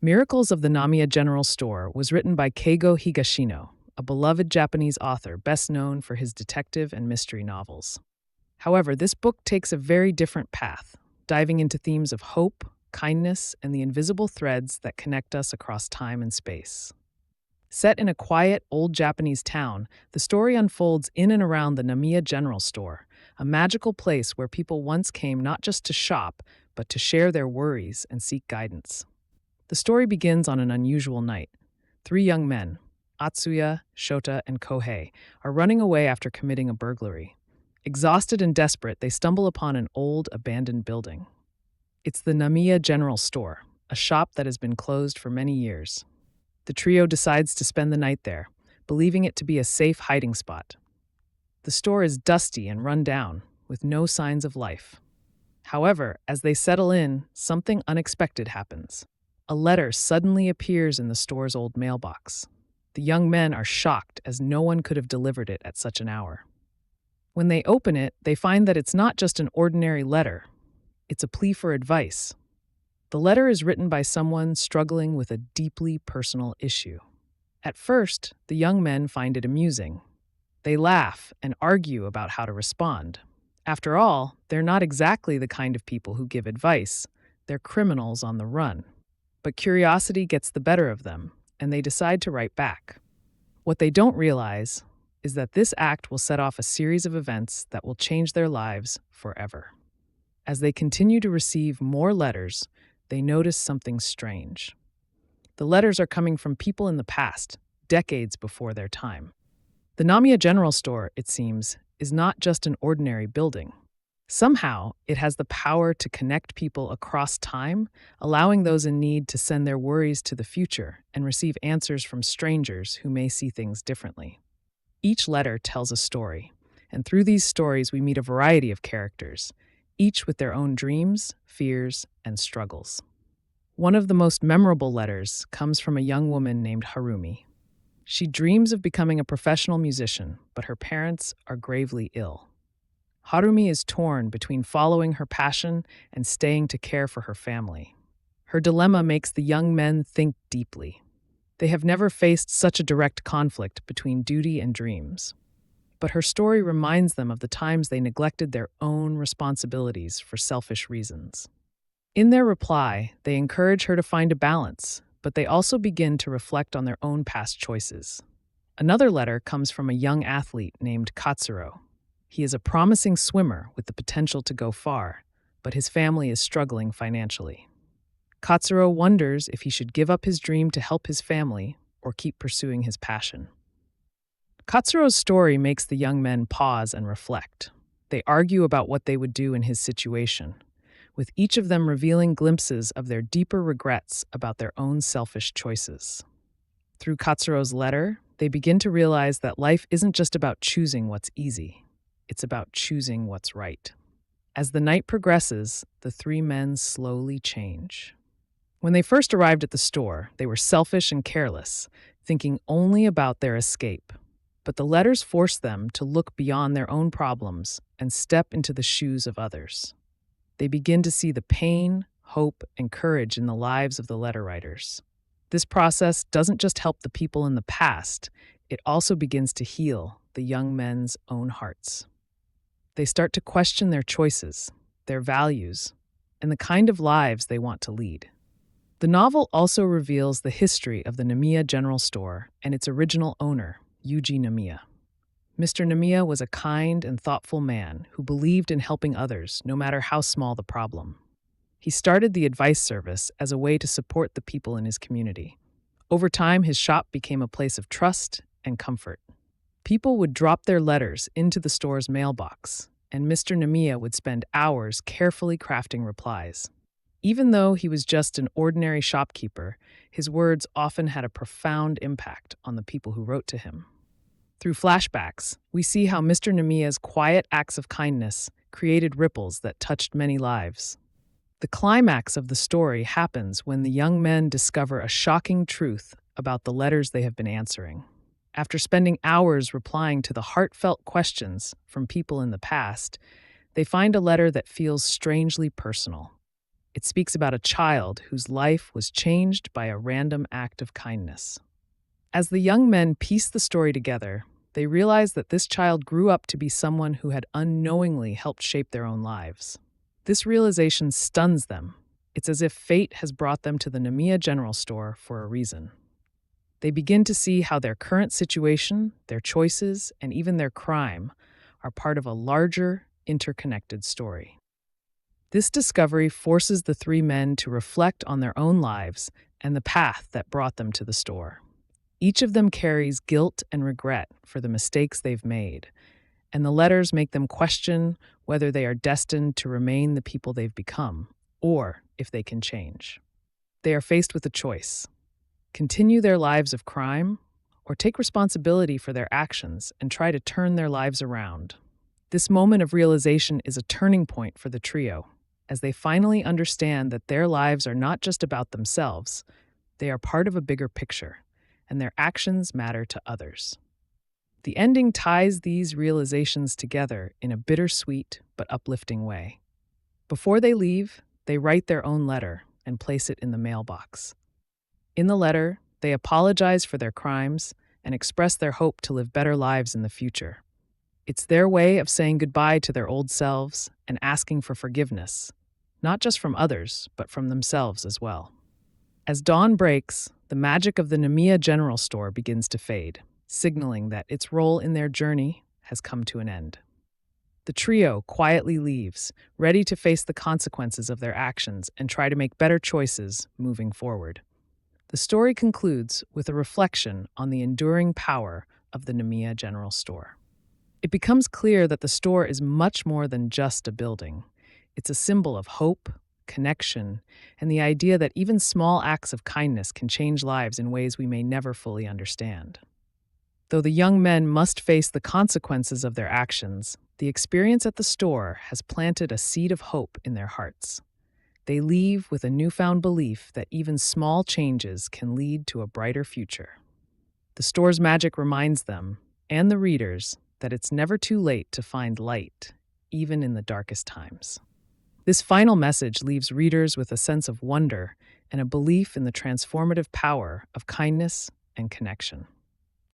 Miracles of the Namiya General Store was written by Keigo Higashino, a beloved Japanese author best known for his detective and mystery novels. However, this book takes a very different path, diving into themes of hope, kindness, and the invisible threads that connect us across time and space. Set in a quiet, old Japanese town, the story unfolds in and around the Namiya General Store, a magical place where people once came not just to shop, but to share their worries and seek guidance. The story begins on an unusual night. Three young men, Atsuya, Shota, and Kohei, are running away after committing a burglary. Exhausted and desperate, they stumble upon an old, abandoned building. It's the Namiya General Store, a shop that has been closed for many years. The trio decides to spend the night there, believing it to be a safe hiding spot. The store is dusty and run down, with no signs of life. However, as they settle in, something unexpected happens. A letter suddenly appears in the store's old mailbox. The young men are shocked as no one could have delivered it at such an hour. When they open it, they find that it's not just an ordinary letter. It's a plea for advice. The letter is written by someone struggling with a deeply personal issue. At first, the young men find it amusing. They laugh and argue about how to respond. After all, they're not exactly the kind of people who give advice. They're criminals on the run. But curiosity gets the better of them, and they decide to write back. What they don't realize is that this act will set off a series of events that will change their lives forever. As they continue to receive more letters, they notice something strange. The letters are coming from people in the past, decades before their time. The Namiya General Store, it seems, is not just an ordinary building. Somehow, it has the power to connect people across time, allowing those in need to send their worries to the future and receive answers from strangers who may see things differently. Each letter tells a story, and through these stories we meet a variety of characters, each with their own dreams, fears, and struggles. One of the most memorable letters comes from a young woman named Harumi. She dreams of becoming a professional musician, but her parents are gravely ill. Harumi is torn between following her passion and staying to care for her family. Her dilemma makes the young men think deeply. They have never faced such a direct conflict between duty and dreams. But her story reminds them of the times they neglected their own responsibilities for selfish reasons. In their reply, they encourage her to find a balance, but they also begin to reflect on their own past choices. Another letter comes from a young athlete named Katsuro. He is a promising swimmer with the potential to go far, but his family is struggling financially. Katsuro wonders if he should give up his dream to help his family or keep pursuing his passion. Katsuro's story makes the young men pause and reflect. They argue about what they would do in his situation, with each of them revealing glimpses of their deeper regrets about their own selfish choices. Through Katsuro's letter, they begin to realize that life isn't just about choosing what's easy. It's about choosing what's right. As the night progresses, the three men slowly change. When they first arrived at the store, they were selfish and careless, thinking only about their escape. But the letters force them to look beyond their own problems and step into the shoes of others. They begin to see the pain, hope, and courage in the lives of the letter writers. This process doesn't just help the people in the past, it also begins to heal the young men's own hearts. They start to question their choices, their values, and the kind of lives they want to lead. The novel also reveals the history of the Namiya General Store and its original owner, Yuji Namiya. Mr. Namiya was a kind and thoughtful man who believed in helping others, no matter how small the problem. He started the advice service as a way to support the people in his community. Over time, his shop became a place of trust and comfort. People would drop their letters into the store's mailbox, and Mr. Namiya would spend hours carefully crafting replies. Even though he was just an ordinary shopkeeper, his words often had a profound impact on the people who wrote to him. Through flashbacks, we see how Mr. Namiya's quiet acts of kindness created ripples that touched many lives. The climax of the story happens when the young men discover a shocking truth about the letters they have been answering. After spending hours replying to the heartfelt questions from people in the past, they find a letter that feels strangely personal. It speaks about a child whose life was changed by a random act of kindness. As the young men piece the story together, they realize that this child grew up to be someone who had unknowingly helped shape their own lives. This realization stuns them. It's as if fate has brought them to the Namiya General Store for a reason. They begin to see how their current situation, their choices, and even their crime are part of a larger, interconnected story. This discovery forces the three men to reflect on their own lives and the path that brought them to the store. Each of them carries guilt and regret for the mistakes they've made, and the letters make them question whether they are destined to remain the people they've become, or if they can change. They are faced with a choice: continue their lives of crime, or take responsibility for their actions and try to turn their lives around. This moment of realization is a turning point for the trio, as they finally understand that their lives are not just about themselves, they are part of a bigger picture, and their actions matter to others. The ending ties these realizations together in a bittersweet but uplifting way. Before they leave, they write their own letter and place it in the mailbox. In the letter, they apologize for their crimes and express their hope to live better lives in the future. It's their way of saying goodbye to their old selves and asking for forgiveness, not just from others, but from themselves as well. As dawn breaks, the magic of the Namiya General Store begins to fade, signaling that its role in their journey has come to an end. The trio quietly leaves, ready to face the consequences of their actions and try to make better choices moving forward. The story concludes with a reflection on the enduring power of the Namiya General Store. It becomes clear that the store is much more than just a building. It's a symbol of hope, connection, and the idea that even small acts of kindness can change lives in ways we may never fully understand. Though the young men must face the consequences of their actions, the experience at the store has planted a seed of hope in their hearts. They leave with a newfound belief that even small changes can lead to a brighter future. The store's magic reminds them, and the readers, that it's never too late to find light, even in the darkest times. This final message leaves readers with a sense of wonder and a belief in the transformative power of kindness and connection.